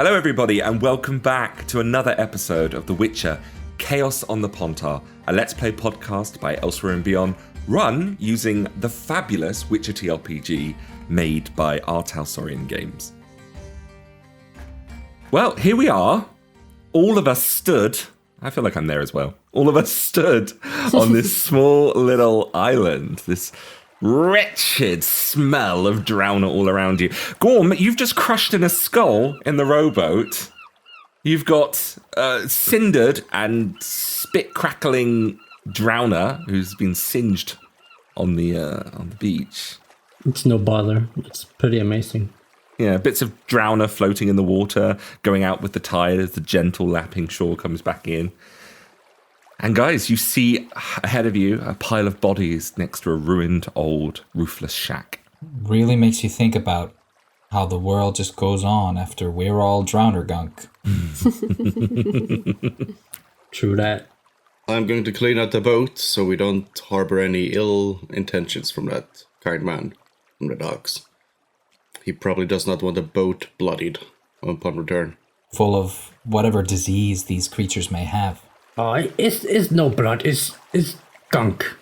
Hello everybody and welcome back to another episode of The Witcher Chaos on the Pontar, a Let's Play podcast by Elsewhere and Beyond, run using the fabulous Witcher TRPG made by R.Talsorian games. Well, here we are. All of us stood, I feel like I'm there as well, all of us stood on this small little island, this wretched smell of drowner all around you. Gorm, you've just crushed in a skull in the rowboat. You've got cindered and spit-crackling drowner who's been singed on the beach. It's no bother. It's pretty amazing. Yeah, bits of drowner floating in the water, going out with the tide as the gentle lapping shore comes back in. And guys, you see ahead of you a pile of bodies next to a ruined old roofless shack. Really makes you think about how the world just goes on after we're all drowner gunk. True that. I'm going to clean out the boat so we don't harbor any ill intentions from that kind man from the docks. He probably does not want a boat bloodied upon return. Full of whatever disease these creatures may have. Oh, it's no blood. It's gunk.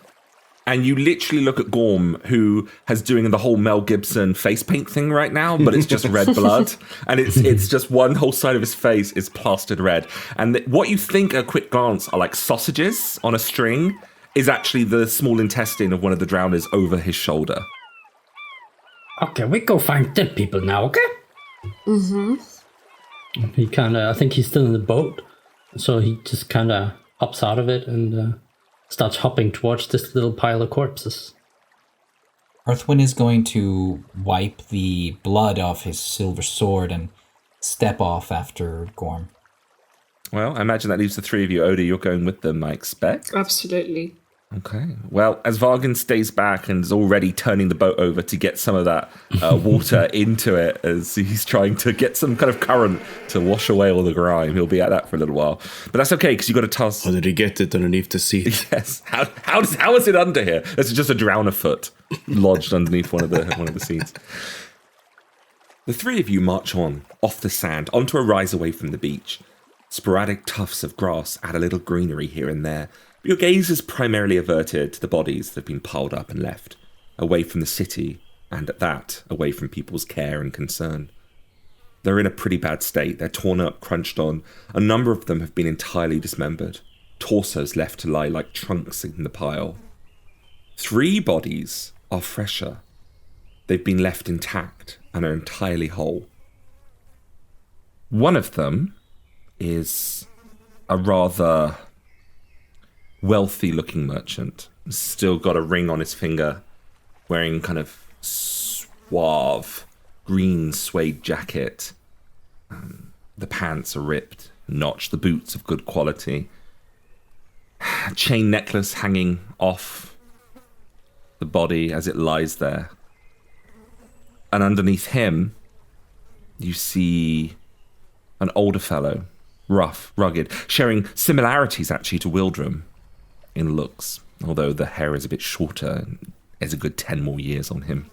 And you literally look at Gorm, who has doing the whole Mel Gibson face paint thing right now, but it's just red blood. And it's just one whole side of his face is plastered red. And what you think at a quick glance are like sausages on a string is actually the small intestine of one of the drowners over his shoulder. Okay, we go find dead people now, okay? Mm-hmm. He I think he's still in the boat. So he just kind of hops out of it and starts hopping towards this little pile of corpses. Earthwind is going to wipe the blood off his silver sword and step off after Gorm. Well, I imagine that leaves the three of you. Oda, you're going with them, I expect. Absolutely. Okay. Well, as Vargan stays back and is already turning the boat over to get some of that water into it as he's trying to get some kind of current to wash away all the grime, he'll be at that for a little while. But that's okay, because you've got to toss... How did he get it underneath the seat? Yes. How is it under here? It's just a drowner foot lodged underneath one of the seats. The three of you march on, off the sand, onto a rise away from the beach. Sporadic tufts of grass add a little greenery here and there. Your gaze is primarily averted to the bodies that have been piled up and left, away from the city, and at that, away from people's care and concern. They're in a pretty bad state. They're torn up, crunched on. A number of them have been entirely dismembered, torsos left to lie like trunks in the pile. 3 bodies are fresher. They've been left intact and are entirely whole. One of them is a rather wealthy-looking merchant. Still got a ring on his finger, wearing kind of suave green suede jacket. The pants are ripped, notched, the boots of good quality. A chain necklace hanging off the body as it lies there. And underneath him, you see an older fellow, rough, rugged, sharing similarities actually to Wildrum in looks, although the hair is a bit shorter and there's a good 10 more years on him.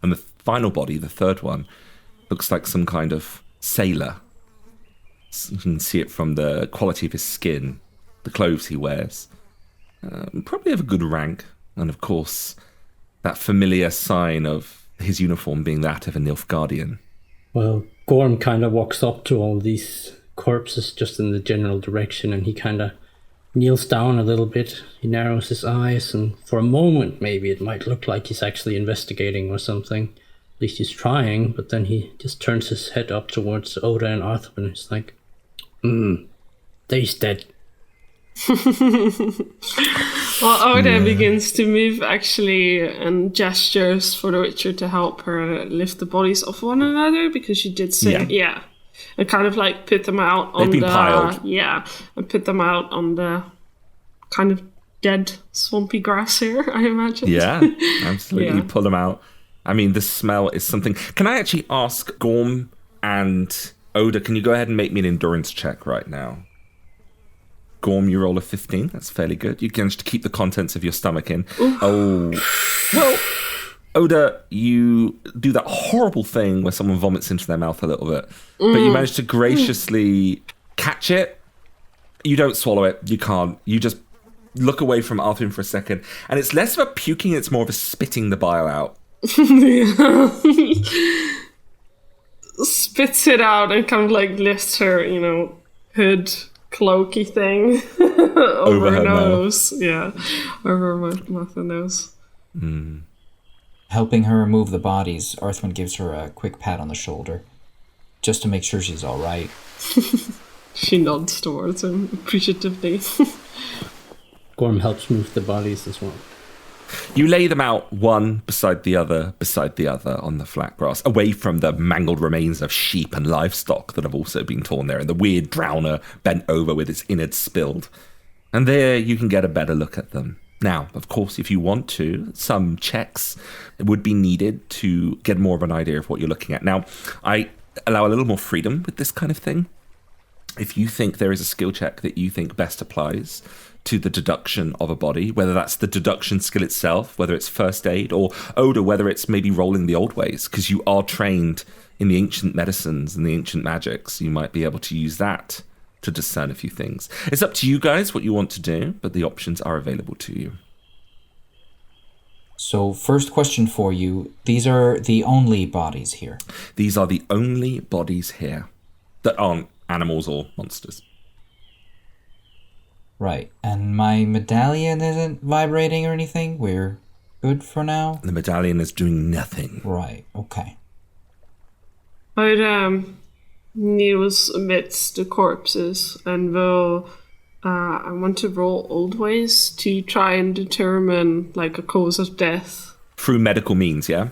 And the final body, the third one, looks like some kind of sailor. You can see it from the quality of his skin, the clothes he wears. Probably of a good rank, and of course, that familiar sign of his uniform being that of a Nilfgaardian. Well, Gorm kind of walks up to all these corpses just in the general direction, and he kind of kneels down a little bit. He narrows his eyes, and for a moment maybe it might look like he's actually investigating or something. At least he's trying, but then he just turns his head up towards Oda and Arthur, and he's like, they's dead. Well, Oda begins to move actually and gestures for the Witcher to help her lift the bodies off one another, because she did say, yeah. And kind of like put them out on They've been piled. Yeah, and put them out on the kind of dead swampy grass here, I imagine. Yeah, absolutely. Yeah. Pull them out. I mean, the smell is something. Can I actually ask Gorm and Oda, can you go ahead and make me an endurance check right now? Gorm, you roll a 15. That's fairly good. You managed to keep the contents of your stomach in. Ooh. Oh. Well, Oda, you do that horrible thing where someone vomits into their mouth a little bit, but you manage to graciously catch it. You don't swallow it. You can't. You just look away from Arthur for a second, and it's less of a puking, it's more of a spitting the bile out. Spits it out and kind of like lifts her, hood cloaky thing over her nose. Mouth. Yeah, over her mouth and nose. Helping her remove the bodies, Arthwin gives her a quick pat on the shoulder, just to make sure she's all right. She nods towards him appreciatively. Gorm helps move the bodies as well. You lay them out one beside the other on the flat grass, away from the mangled remains of sheep and livestock that have also been torn there, and the weird drowner bent over with its innards spilled. And there you can get a better look at them. Now, of course, if you want to, some checks would be needed to get more of an idea of what you're looking at. Now, I allow a little more freedom with this kind of thing. If you think there is a skill check that you think best applies to the deduction of a body, whether that's the deduction skill itself, whether it's first aid, or Oda, whether it's maybe rolling the old ways, because you are trained in the ancient medicines and the ancient magics, you might be able to use that to discern a few things. It's up to you guys what you want to do, but the options are available to you. So, first question for you. These are the only bodies here? These are the only bodies here that aren't animals or monsters. Right. And my medallion isn't vibrating or anything? We're good for now? The medallion is doing nothing. Right. Okay. Kneels amidst the corpses and will I want to roll old ways to try and determine like a cause of death. Through medical means, yeah?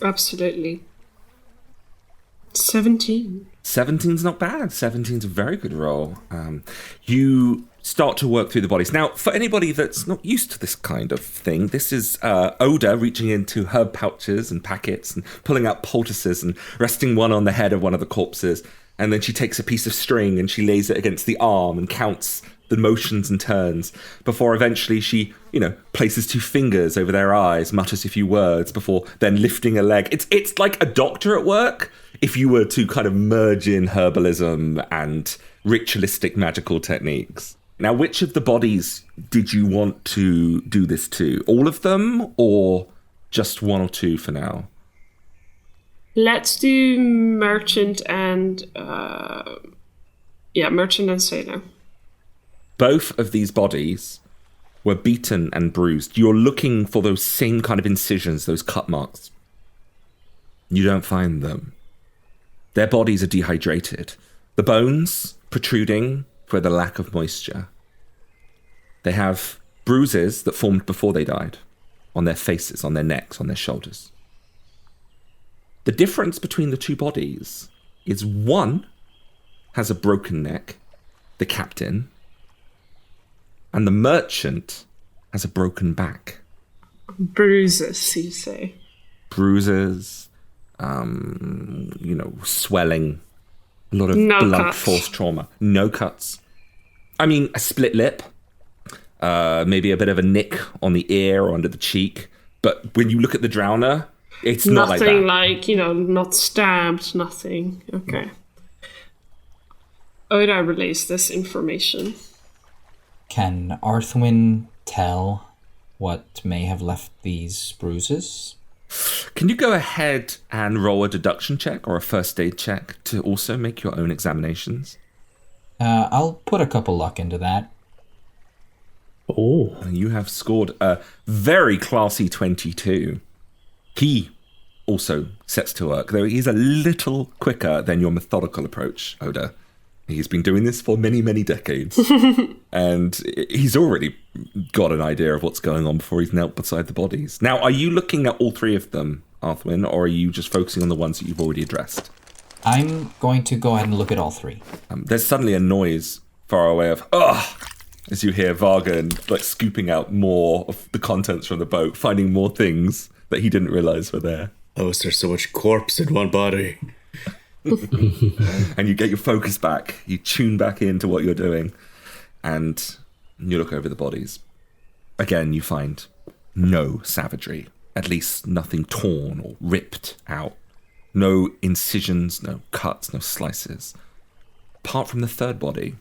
Absolutely. 17. 17's not bad. 17's a very good roll. You start to work through the bodies. Now, for anybody that's not used to this kind of thing, this is Oda reaching into herb pouches and packets and pulling out poultices and resting one on the head of one of the corpses. And then she takes a piece of string and she lays it against the arm and counts the motions and turns before eventually she, places 2 fingers over their eyes, mutters a few words before then lifting a leg. It's like a doctor at work if you were to kind of merge in herbalism and ritualistic magical techniques. Now, which of the bodies did you want to do this to? All of them or just 1 or 2 for now? Let's do merchant and merchant and sailor. Both of these bodies were beaten and bruised. You're looking for those same kind of incisions, those cut marks. You don't find them. Their bodies are dehydrated. The bones protruding for the lack of moisture. They have bruises that formed before they died on their faces, on their necks, on their shoulders. The difference between the 2 bodies is one has a broken neck, the captain, and the merchant has a broken back. Bruises, you say? Bruises, swelling, a lot of blood force trauma. No cuts. I mean, a split lip, maybe a bit of a nick on the ear or under the cheek. But when you look at the drowner, it's not like that. Nothing like, not stabbed, nothing. Okay. Oda relays this information. Can Arthwin tell what may have left these bruises? Can you go ahead and roll a deduction check or a first aid check to also make your own examinations? I'll put a couple luck into that. Oh. You have scored a very classy 22. He also sets to work, though he's a little quicker than your methodical approach, Oda. He's been doing this for many, many decades. And he's already got an idea of what's going on before he's knelt beside the bodies. Now, are you looking at all 3 of them, Arthwin, or are you just focusing on the ones that you've already addressed? I'm going to go ahead and look at all 3. There's suddenly a noise far away of, ugh, as you hear Vargan scooping out more of the contents from the boat, finding more things that he didn't realize were there. Oh, is there so much corpse in one body? And you get your focus back. You tune back into what you're doing. And you look over the bodies. Again, you find no savagery. at least nothing torn or ripped out. No incisions, no cuts, no slices. Apart from the third body,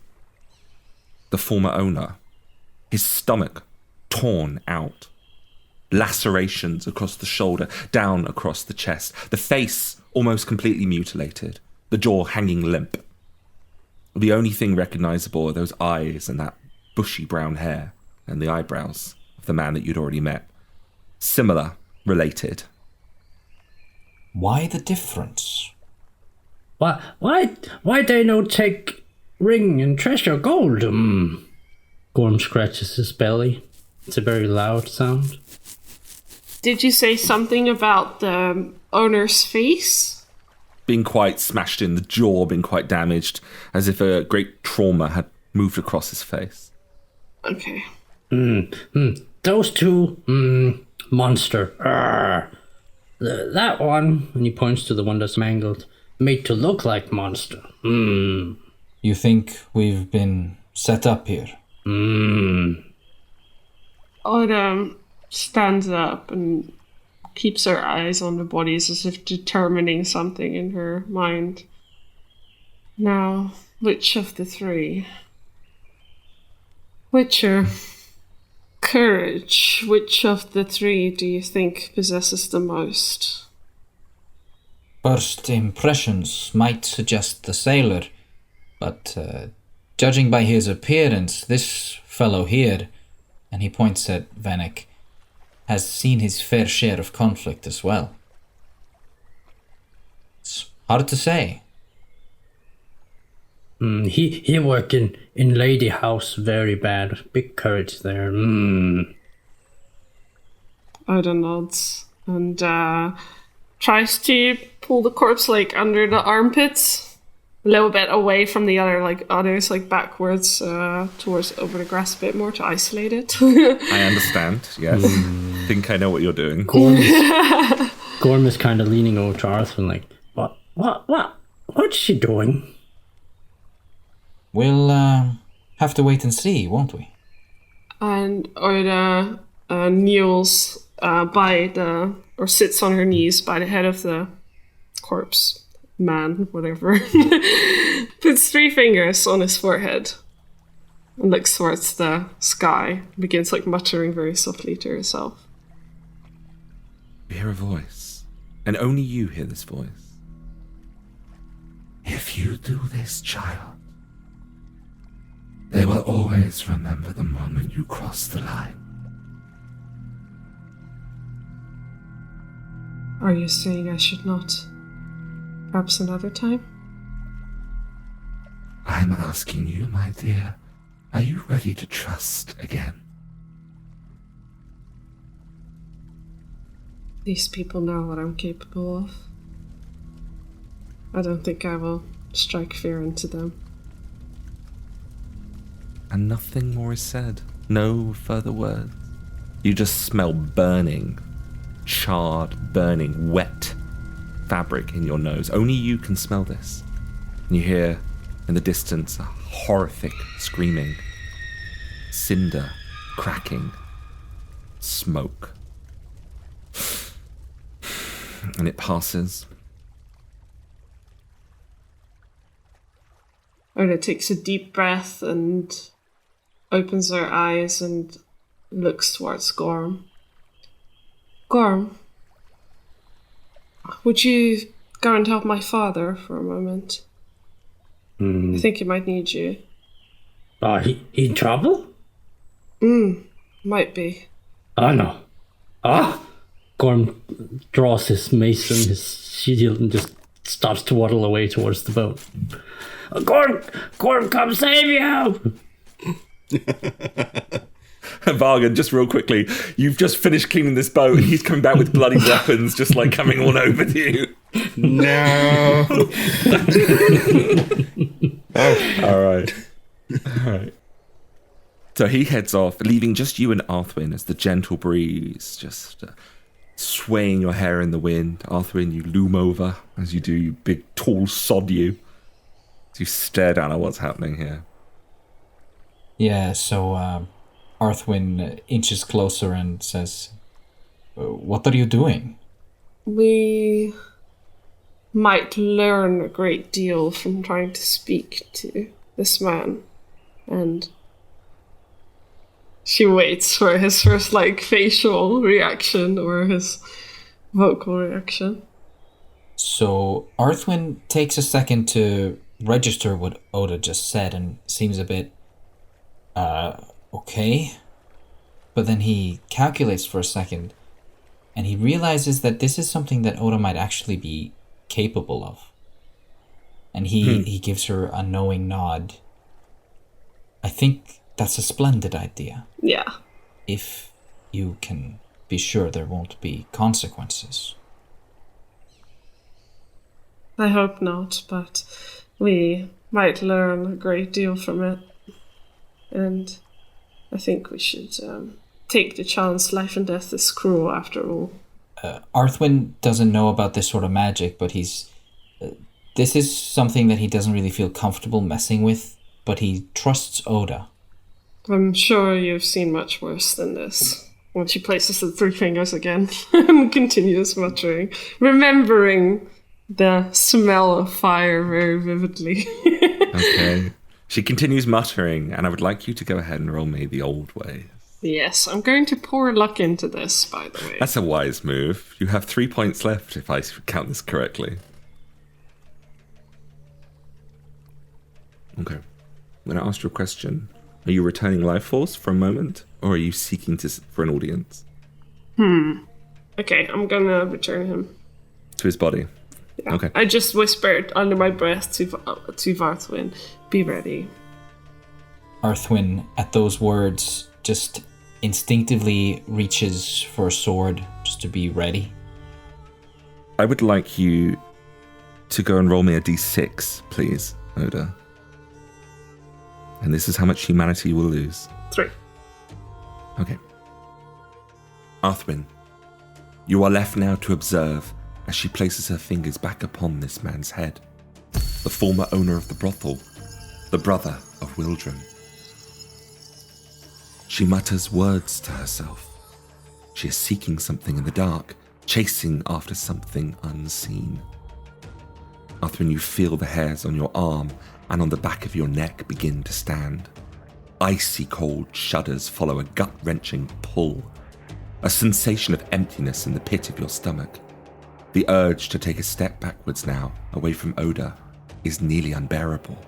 the former owner, his stomach torn out. Lacerations across the shoulder, down across the chest. The face almost completely mutilated. The jaw hanging limp. The only thing recognizable are those eyes and that bushy brown hair and the eyebrows of the man that you'd already met. Similar, related. Why the difference? Why they no take ring and treasure gold? Gorm scratches his belly. It's a very loud sound. Did you say something about the owner's face? Being quite smashed in, the jaw being quite damaged, as if a great trauma had moved across his face. Okay. Those two, monster. That one, and he points to the one that's mangled, made to look like monster. You think we've been set up here? Oda stands up and keeps her eyes on the bodies as if determining something in her mind. Now, which of the three? Witcher. Courage. Which of the three do you think possesses the most? First impressions might suggest the sailor, but judging by his appearance, this fellow here, and he points at Vanek, has seen his fair share of conflict as well. It's hard to say. He worked in Lady House very bad. Big courage there. Oda nods and tries to pull the corpse under the armpits, a little bit away from the other others, backwards towards over the grass a bit more to isolate it. I understand, yes. Think I know what you're doing. Gorm is kind of leaning over to Arthur what's she doing? We'll have to wait and see, won't we? And Oda kneels or sits on her knees by the head of the corpse, man, whatever. Puts 3 fingers on his forehead and looks towards the sky. Begins muttering very softly to herself. You hear a voice, and only you hear this voice. If you do this, child, they will always remember the moment you cross the line. Are you saying I should not? Perhaps another time? I'm asking you, my dear, are you ready to trust again? These people know what I'm capable of. I don't think I will strike fear into them. And nothing more is said. No further words. You just smell burning, charred, burning, wet fabric in your nose. Only you can smell this. And you hear in the distance a horrific screaming, cinder cracking, smoke. And it passes. Oda takes a deep breath and opens her eyes and looks towards Gorm. Gorm, would you go and help my father for a moment? I think he might need you. He in trouble? Might be. Oh no. Gorm draws his mace and his shield and just starts to waddle away towards the boat. Gorm, come save you! Vargan, just real quickly, you've just finished cleaning this boat and he's coming back with bloody weapons, just coming all over to you. No. All right. So he heads off, leaving just you and Arthwin as the gentle breeze just swaying your hair in the wind. Arthwin, you loom over as you do, you big tall sod you. As you stare down at what's happening here. Yeah, so Arthwin inches closer and says, What are you doing? We might learn a great deal from trying to speak to this man. And she waits for his first, facial reaction or his vocal reaction. So Arthwin takes a second to register what Oda just said and seems a bit, okay. But then he calculates for a second and he realizes that this is something that Oda might actually be capable of. And he gives her a knowing nod. I think that's a splendid idea. Yeah. If you can be sure there won't be consequences. I hope not, but we might learn a great deal from it. And I think we should take the chance. Life and death is cruel after all. Arthwin doesn't know about this sort of magic, but he's... this is something that he doesn't really feel comfortable messing with, but he trusts Oda. I'm sure you've seen much worse than this. When she places the 3 fingers again and continues muttering, remembering the smell of fire very vividly. Okay. She continues muttering, and I would like you to go ahead and roll me the old way. Yes, I'm going to pour luck into this, by the way. That's a wise move. You have 3 points left, if I count this correctly. Okay. I'm going to ask you a question. Are you returning life force for a moment, or are you seeking for an audience? Okay, I'm going to return him. To his body? Yeah. Okay. I just whispered under my breath to Arthwin, be ready. Arthwin, at those words, just instinctively reaches for a sword just to be ready. I would like you to go and roll me a d6, please, Oda. And this is how much humanity you will lose. 3. Okay. Arthwin, you are left now to observe as she places her fingers back upon this man's head. The former owner of the brothel, the brother of Wildren. She mutters words to herself. She is seeking something in the dark, chasing after something unseen. Arthwin, you feel the hairs on your arm and on the back of your neck begin to stand. Icy cold shudders follow a gut-wrenching pull, a sensation of emptiness in the pit of your stomach. The urge to take a step backwards now, away from Oda, is nearly unbearable.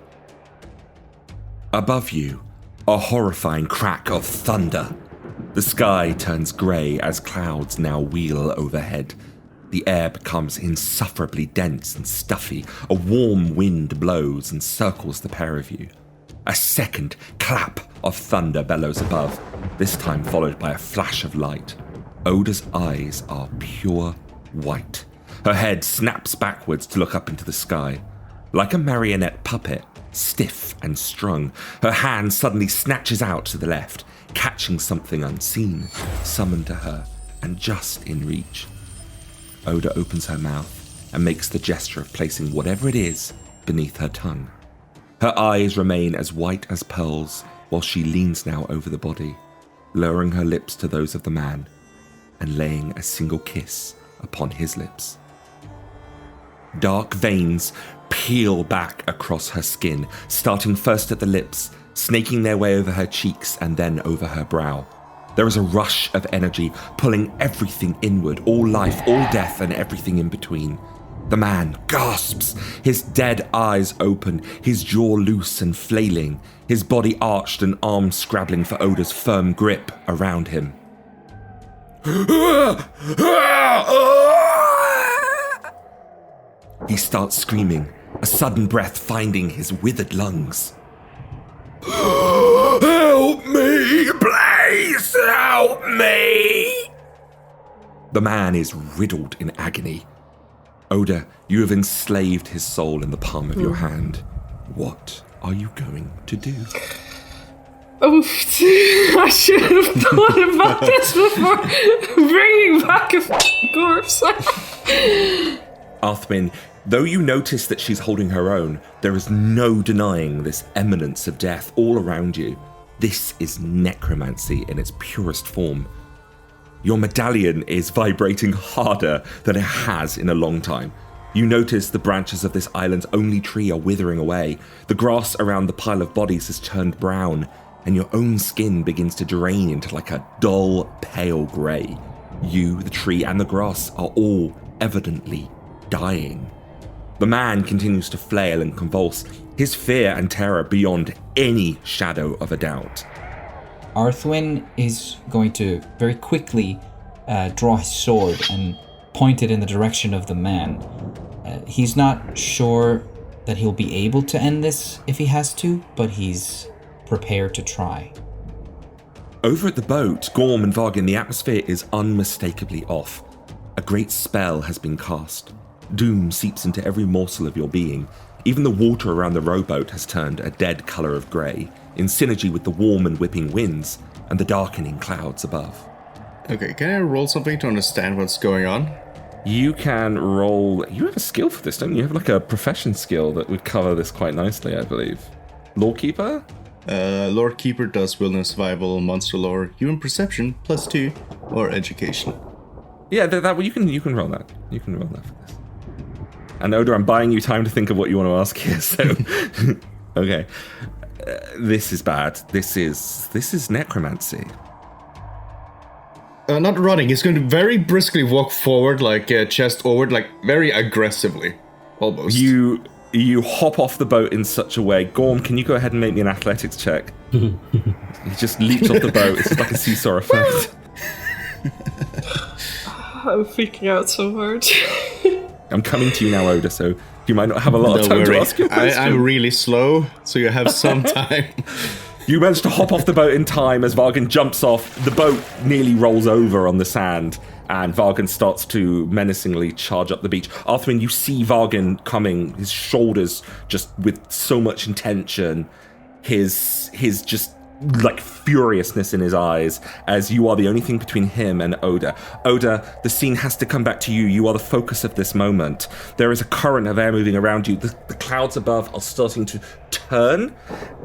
Above you, a horrifying crack of thunder. The sky turns grey as clouds now wheel overhead. The air becomes insufferably dense and stuffy. A warm wind blows and circles the pair of you. A second clap of thunder bellows above, this time followed by a flash of light. Oda's eyes are pure white. Her head snaps backwards to look up into the sky. Like a marionette puppet, stiff and strung, her hand suddenly snatches out to the left, catching something unseen, summoned to her, and just in reach. Oda opens her mouth and makes the gesture of placing whatever it is beneath her tongue. Her eyes remain as white as pearls while she leans now over the body, lowering her lips to those of the man and laying a single kiss upon his lips. Dark veins peel back across her skin, starting first at the lips, snaking their way over her cheeks and then over her brow. There is a rush of energy, pulling everything inward, all life, all death, and everything in between. The man gasps, his dead eyes open, his jaw loose and flailing, his body arched and arms scrabbling for Oda's firm grip around him. He starts screaming, a sudden breath finding his withered lungs. Help me, please, help me! The man is riddled in agony. Oda, you have enslaved his soul in the palm of your hand. What are you going to do? Oof, I should have thought about this before bringing back a corpse. Arthwin, though you notice that she's holding her own, there is no denying this eminence of death all around you. This is necromancy in its purest form. Your medallion is vibrating harder than it has in a long time. You notice the branches of this island's only tree are withering away. The grass around the pile of bodies has turned brown, and your own skin begins to drain into like a dull, pale grey. You, the tree, and the grass are all evidently dying. The man continues to flail and convulse, his fear and terror beyond any shadow of a doubt. Arthwin is going to very quickly draw his sword and point it in the direction of the man. He's not sure that he'll be able to end this if he has to, but he's prepared to try. Over at the boat, Gorm and Vargin, the atmosphere is unmistakably off. A great spell has been cast. Doom seeps into every morsel of your being. Even the water around the rowboat has turned a dead colour of grey, in synergy with the warm and whipping winds and the darkening clouds above. Okay, can I roll something to understand what's going on? You can roll... You have a skill for this, don't you? You have like a profession skill that would cover this quite nicely, I believe. Lorekeeper? Lorekeeper does wilderness survival, monster lore, human perception, +2, or education. Yeah, that you can roll that. You can roll that for this. And Oda, I'm buying you time to think of what you want to ask here, so... Okay. This is bad. This is necromancy. Not running. He's going to very briskly walk forward, like chest forward, like very aggressively, almost. You hop off the boat in such a way. Gorm, can you go ahead and make me an athletics check? He just leaps off the boat. It's like a seesaw effect. I'm freaking out so hard. I'm coming to you now, Oda, so you might not have a lot of time to ask your question. I'm really slow, so you have some time. You manage to hop off the boat in time as Vargin jumps off. The boat nearly rolls over on the sand, and Vargin starts to menacingly charge up the beach. Arthwin, you see Vargin coming, his shoulders just with so much intention, his just like furiousness in his eyes, as you are the only thing between him and Oda. Oda, the scene has to come back to you. You are the focus of this moment. There is a current of air moving around you. The clouds above are starting to turn,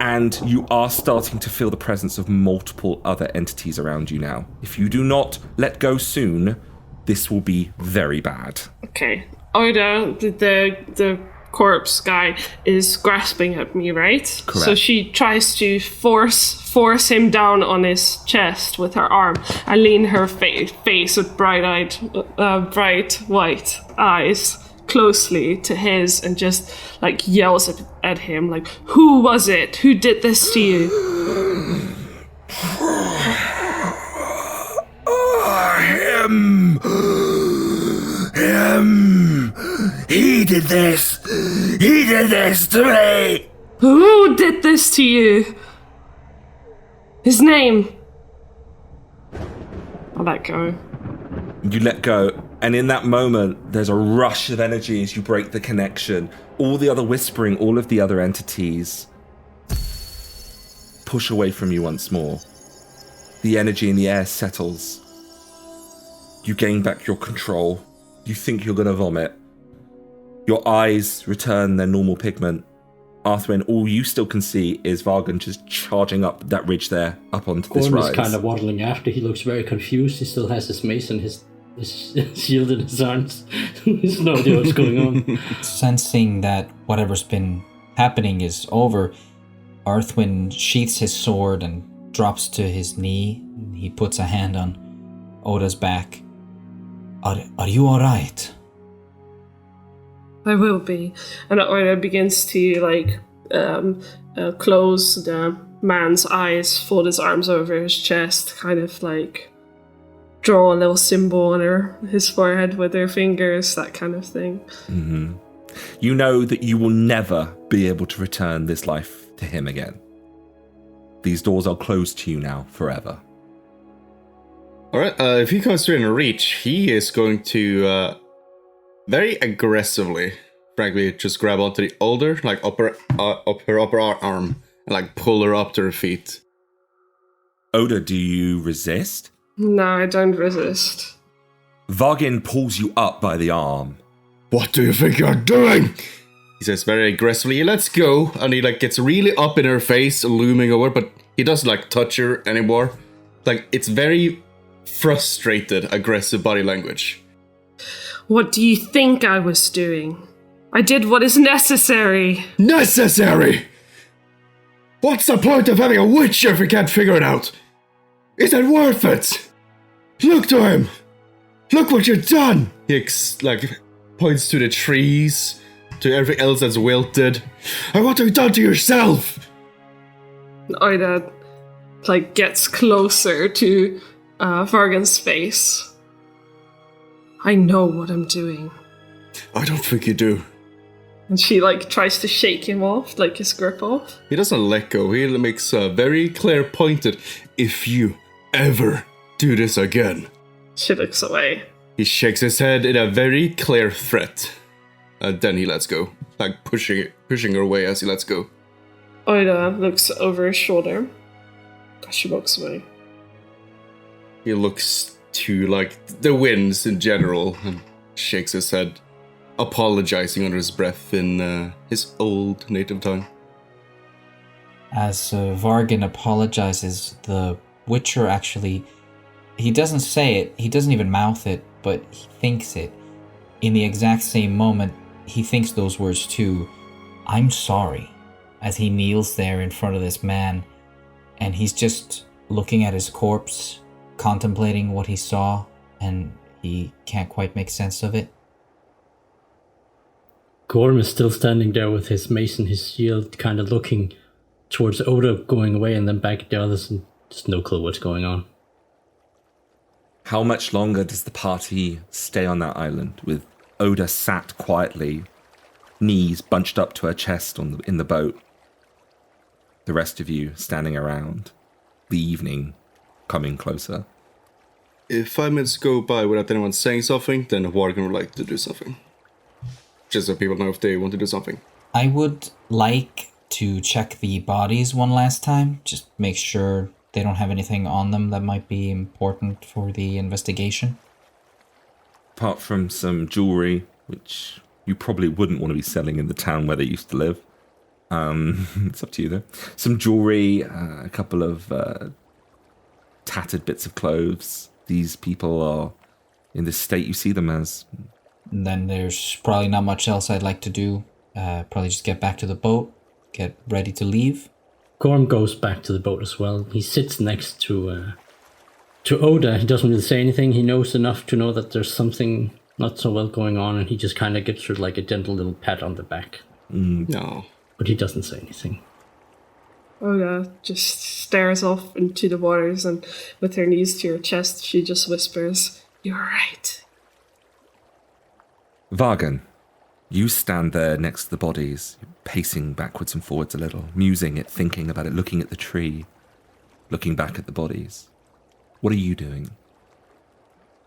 and you are starting to feel the presence of multiple other entities around you now. If you do not let go soon, this will be very bad. Okay. Oda, the corpse guy, is grasping at me, right? Correct. So she tries to force him down on his chest with her arm and lean her face with bright white eyes closely to his and just like yells at him like, who was it? Who did this to you? Him. He did this. He did this to me. Who did this to you? His name. I'll let go. You let go, and in that moment, there's a rush of energy as you break the connection. All the other whispering, all of the other entities push away from you once more. The energy in the air settles. You gain back your control. You think you're going to vomit. Your eyes return their normal pigment. Arthwin, all you still can see is Vargin just charging up that ridge there, up onto this rise. Gorm is kind of waddling after. He looks very confused. He still has his mace and his shield in his arms. He has no idea what's going on. Sensing that whatever's been happening is over, Arthwin sheaths his sword and drops to his knee. He puts a hand on Oda's back. Are you alright? I will be. And Oda begins to close the man's eyes, fold his arms over his chest, kind of like draw a little symbol on his forehead with their fingers, that kind of thing. Mm-hmm. You know that you will never be able to return this life to him again. These doors are closed to you now forever. Alright, if he comes within reach, he is going to very aggressively, frankly, just grab onto the older, like up her upper arm, and like pull her up to her feet. Oda, do you resist? No, I don't resist. Vargin pulls you up by the arm. What do you think you're doing? He says very aggressively, let's go. And he like gets really up in her face, looming over, but he doesn't like touch her anymore. Like it's very frustrated, aggressive body language. What do you think I was doing? I did what is necessary. Necessary? What's the point of having a witch if we can't figure it out? Is it worth it? Look to him! Look what you've done! He points to the trees, to everything else that's wilted. And what have you done to yourself? Oda, gets closer to Vargan's face. I know what I'm doing. I don't think you do. And she, tries to shake him off, his grip off. He doesn't let go. He makes a very clear pointed, if you ever do this again. She looks away. He shakes his head in a very clear threat. And then he lets go. Pushing her away as he lets go. Oda looks over his shoulder. She walks away. He looks to, the winds in general and shakes his head, apologizing under his breath in his old native tongue. As Vargan apologizes, the Witcher actually... He doesn't say it, he doesn't even mouth it, but he thinks it. In the exact same moment, he thinks those words too. I'm sorry. As he kneels there in front of this man, and he's just looking at his corpse, contemplating what he saw, and he can't quite make sense of it. Gorm is still standing there with his mace and his shield, kind of looking towards Oda going away and then back at the others, and just no clue what's going on. How much longer does the party stay on that island, with Oda sat quietly, knees bunched up to her chest in the boat? The rest of you standing around, the evening coming closer. If 5 minutes go by without anyone saying something, then Vargan would like to do something. Just so people know if they want to do something. I would like to check the bodies one last time, just make sure they don't have anything on them that might be important for the investigation. Apart from some jewelry, which you probably wouldn't want to be selling in the town where they used to live. It's up to you, though. Some jewelry, a couple of tattered bits of clothes. These people are in the state you see them as. And then there's probably not much else I'd like to do. Probably just get back to the boat, get ready to leave. Gorm goes back to the boat as well. He sits next to Oda. He doesn't really say anything. He knows enough to know that there's something not so well going on, and he just kind of gives her a gentle little pat on the back. No. But he doesn't say anything. Oda just stares off into the waters, and with her knees to her chest, she just whispers, "You're right." Vargan, you stand there next to the bodies, pacing backwards and forwards a little, musing it, thinking about it, looking at the tree, looking back at the bodies. What are you doing?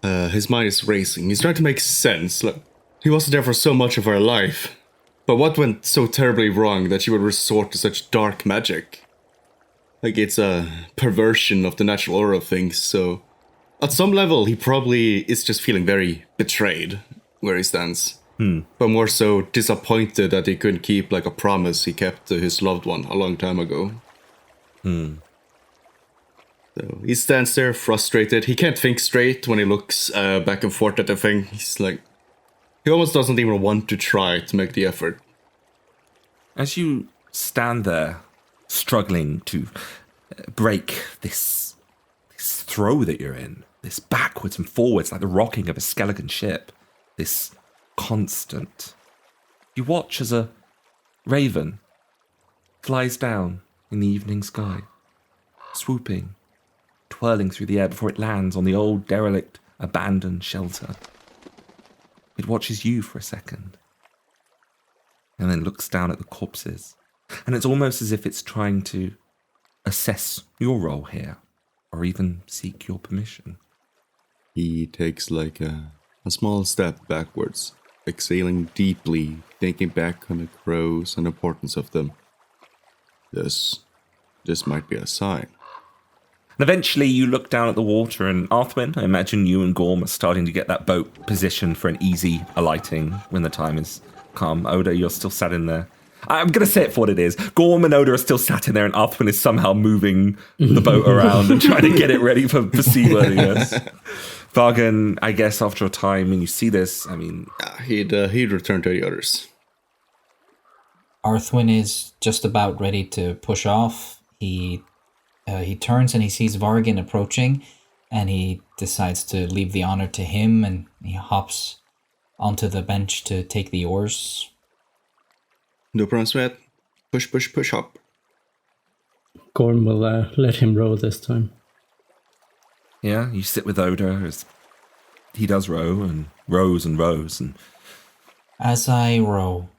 His mind is racing. He's trying to make sense. He wasn't there for so much of her life. But what went so terribly wrong that she would resort to such dark magic? It's a perversion of the natural order of things, so... At some level, he probably is just feeling very betrayed where he stands. But more so disappointed that he couldn't keep a promise he kept to his loved one a long time ago. So he stands there frustrated. He can't think straight when he looks back and forth at the thing. He's he almost doesn't even want to try to make the effort. As you stand there, struggling to break this throw that you're in, this backwards and forwards like the rocking of a skeleton ship, this constant. You watch as a raven flies down in the evening sky, swooping, twirling through the air before it lands on the old derelict abandoned shelter. It watches you for a second, and then looks down at the corpses, and it's almost as if it's trying to assess your role here, or even seek your permission. He takes a small step backwards, exhaling deeply, thinking back on the crows and the importance of them. This might be a sign. And eventually you look down at the water, and Arthwin, I imagine you and Gorm are starting to get that boat positioned for an easy alighting when the time is come. Oda, you're still sat in there. I'm going to say it for what it is. Gorm and Oda are still sat in there, and Arthwin is somehow moving the boat around and trying to get it ready for seaworthiness. Vargan, I guess after a time, when you see this, I mean... He'd return to the others. Arthwin is just about ready to push off. He turns and he sees Vargan approaching, and he decides to leave the honor to him, and he hops onto the bench to take the oars. No problem, Sweat. Push, hop. Gorm will let him row this time. Yeah, you sit with Oda as he does row and rows and rows. And as I row,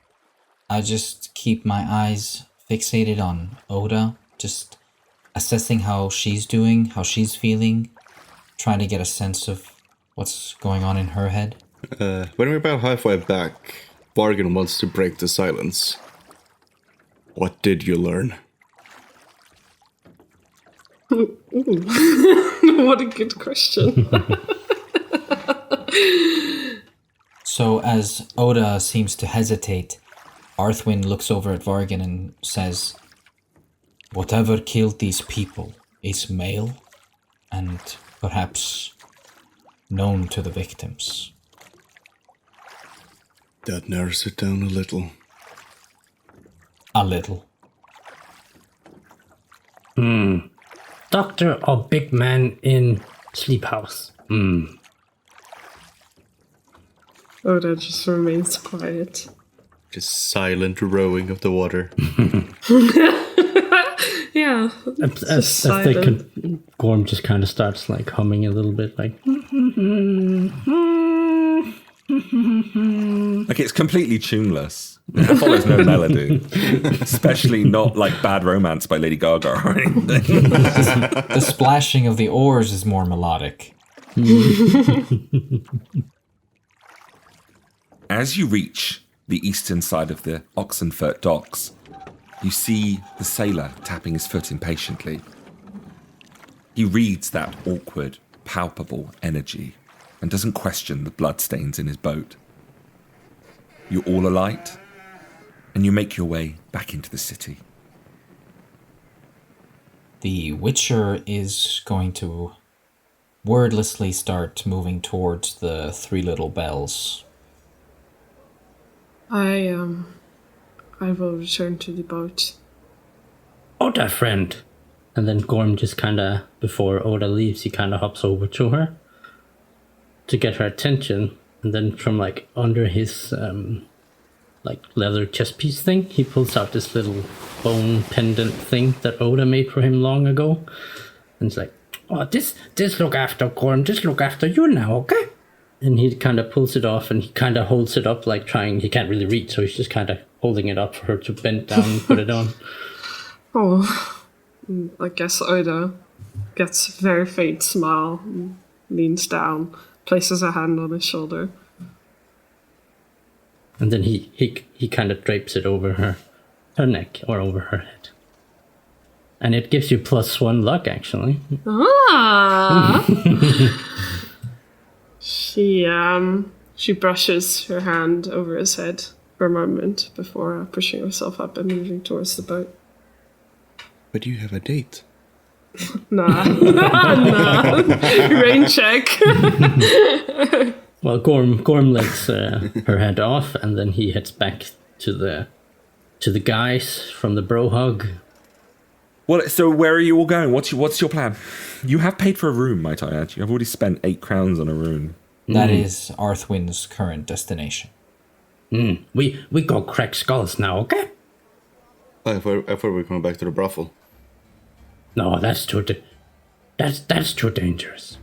I just keep my eyes fixated on Oda, just assessing how she's doing, how she's feeling, trying to get a sense of what's going on in her head. When we're about halfway back, Vargan wants to break the silence. What did you learn? What a good question. So as Oda seems to hesitate, Arthwin looks over at Vargan and says, "Whatever killed these people is male and perhaps known to the victims." That narrows it down a little. A little. Doctor or big man in sleep house? Oda just remains quiet. Just silent rowing of the water. Yeah. As they can, Gorm just kind of starts like humming a little bit, like. like, it's completely tuneless. It follows no melody. Especially not like Bad Romance by Lady Gaga or anything. The splashing of the oars is more melodic. As you reach the eastern side of the Oxenfurt docks, you see the sailor tapping his foot impatiently. He reads that awkward, palpable energy and doesn't question the bloodstains in his boat. You all alight, and you make your way back into the city. The Witcher is going to wordlessly start moving towards the Three Little Bells. I will return to the boat. Oda, friend. And then Gorm just kind of, before Oda leaves, he kind of hops over to her to get her attention. And then from like under his like leather chest piece thing, he pulls out this little bone pendant thing that Oda made for him long ago. And it's like, "Oh, this look after, Gorm, this look after you now, okay?" And he kind of pulls it off and he kind of holds it up like trying, he can't really reach, so he's just kind of holding it up for her to bend down and put it on. Oh, I guess Oda gets a very faint smile, and leans down, places a hand on his shoulder. And then he kind of drapes it over her neck or over her head. And it gives you +1 luck, actually. Ah! She brushes her hand over his head for a moment before pushing herself up and moving towards the boat. But you have a date. Nah. Rain check. Well, Gorm lets her head off, and then he heads back to the guys from the Brohug. Well, so where are you all going? What's your plan? You have paid for a room, might I add. You have already spent 8 crowns on a room. That is Arthwin's current destination. We go crack skulls now, okay? I thought we were going back to the brothel. No, that's too dangerous.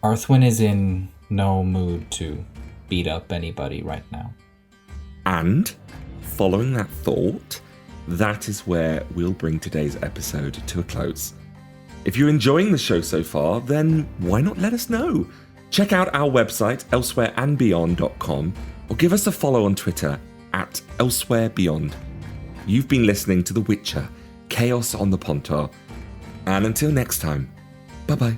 Arthwin is in no mood to beat up anybody right now. And, following that thought, that is where we'll bring today's episode to a close. If you're enjoying the show so far, then why not let us know? Check out our website, elsewhereandbeyond.com, or give us a follow on Twitter @elsewherebeyond. You've been listening to The Witcher, Chaos on the Pontar. And until next time, bye-bye.